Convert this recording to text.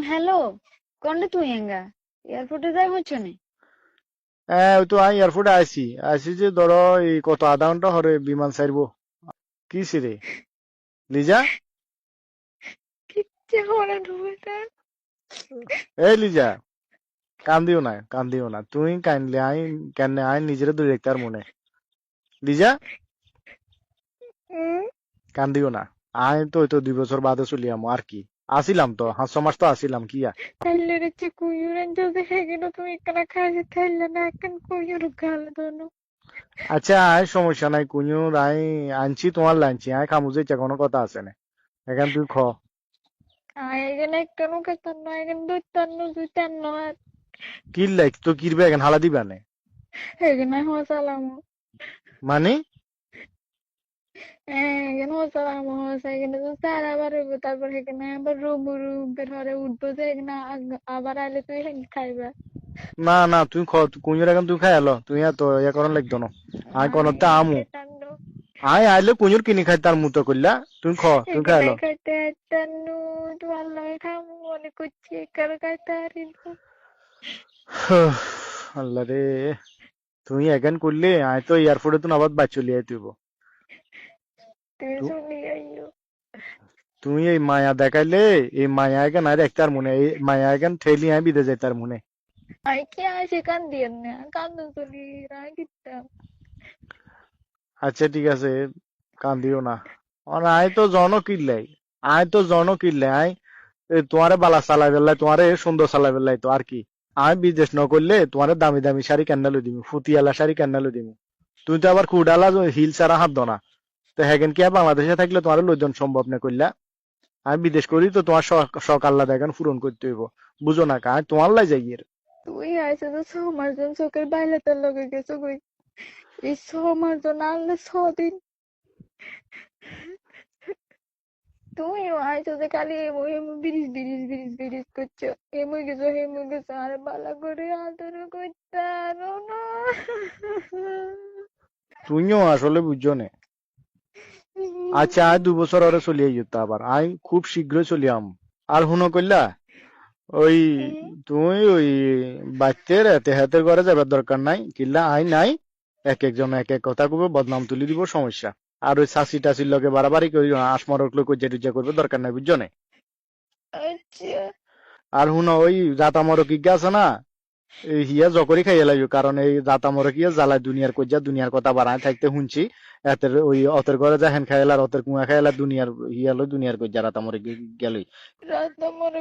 Hello, কোনটা তুই এঙ্গা এয়ারপোর্টে যাই হচ্ছে না। হ্যাঁ ওই তো আমি এয়ারপোর্টে আইছি যে ধরো এই কত আধা ঘন্টা হরে বিমান ছাড়বো। কি রে লিজা? কিচ্ছে করে ঢুকে। এই লিজা, কান্দিও না তুই কাইনলে আই কেন আই নিজের দূরে দেখতে আর মনে। লিজা, হুম। কান্দিও না। আই তো ওই তো 2 বছর বাদে চলি আমো আর কি। আসিলাম তো 5 মাস তো আসিলাম কি আর। তাইলে রেচে কুয়ুরেন যদি হেগেনো তুমি এখানে খাইছে তাইলে না এখন কুয়ুর গাল দোনো। আচ্ছা আয় সমস্যা নাই কুഞ്ഞു আই আনছি তোমার লাইনছি আয় খামুজে ইচ্ছা কোনো কথা আছে না। এখন তুই খ এখানে একটা নুকে তান্ন এখানে দুই তান্ন দুই তান্ন আর কি লাইক তো কিরবে এখন হালা দিবা নে এখানে হসালাম। মানে। এখানে হসালাম হসা এখানে তো স্যার আবার হইব তারপর এখানে আবার রুম রুম বের হরে উঠবো যে এখানে আবার আইলে তুই এখানে খাইবা। না না তুই খ কুഞ്ഞুর এখন তুই খাই এলো তুই আর তো ইয়া করন লাগতো না। আয় কোনতে আমু এখানে টান্ন আয় আইলে কুഞ്ഞুর কিনি খাই তার মুতো করলা। তুই খাই এখানে এলো। খাইতে টান্ন তোমার লাগে খামু মনে করছি এখানে খাইতে হারিব। আল্লাহ রে, তুই এখন করলে আয় তো এয়ারপোর্টে তো আবার বাদ চলি আই তুইব। তুমি তু- শুনি আইও। তুই এই মায়া দেখাইলে এই মায়া এখন আর একটার মনে এই মায়া এখন ঠেলি আয় বিদে যাই তার মনে। আই কি আসে কান দিয়েন না কান্দ শুনি রাগ দিতাম। আচ্ছা ঠিক আছে, কান্দিও না। আর আয় তো জন কিনলে আয় তোমারে বালা চালাই বেলাই তোমারে সুন্দর চালাই বেলাই তো আর কি। আমি বিদেশ ন করলে তোমারে দামি দামি শাড়ি কেন লো দিমু ফুটিয়ালা শাড়ি কেন লো দিমু। তুই তো আবার কুডালা হিল ছাড়া হাত দো না। তো হ্যাগেন কি আর বাংলাদেশে থাকলে তোমার লোকজন সম্ভব না করলা। আমি বিদেশ করি তো তোমার শখ আল্লাহ দেখেন পূরণ করতে হইব। বুঝো না কা তোমার লাই যাই এর। তুই আইসে তো সমারজন চোখের বাইরে তোর লগে গেছো কই এই সমারজন আনলে ছদিন তুমিও আইসো যে খালি এমু এমু বিরিশ বিরিশ বিরিশ বিরিশ করছো। হেমু গেছো আরে বালা করে আদর করতে আরো না। তুইও আসলে বুঝছো না। আচ্ছা আয় 2 বছর ওরে চলিয়ে যেত আবার আই খুব শীঘ্রই চলিয়াম। আর হুনো করলা ওই তুই ওই বাচ্চার এতে হাতের ঘরে যাবার দরকার নাই কিল্লা আই নাই। এক একজন এক এক কথা কবে বদনাম তুলি দিব সমস্যা। আর ওই চাষি টাসির লগে বাড়াবাড়ি করি আসমরক লোক কইজা টুজা করবে দরকার নাই বুঝছো না। আচ্ছা। আর হুনো ওই জাতা মরক আছে না এই হিয়া জকরি খাইয়া লাগবে কারণ এই জাতা মরক ইয়া জ্বালায় দুনিয়ার কইজা দুনিয়ার কথা বাড়ায় থাকতে শুনছি। এতের ওই অতের ঘরে যা হেন খাইলার অতের কুয়া খাইলার দুনিয়ার হিয়া লই দুনিয়ার কইজা রাতা মরে গেলই। রাত আমার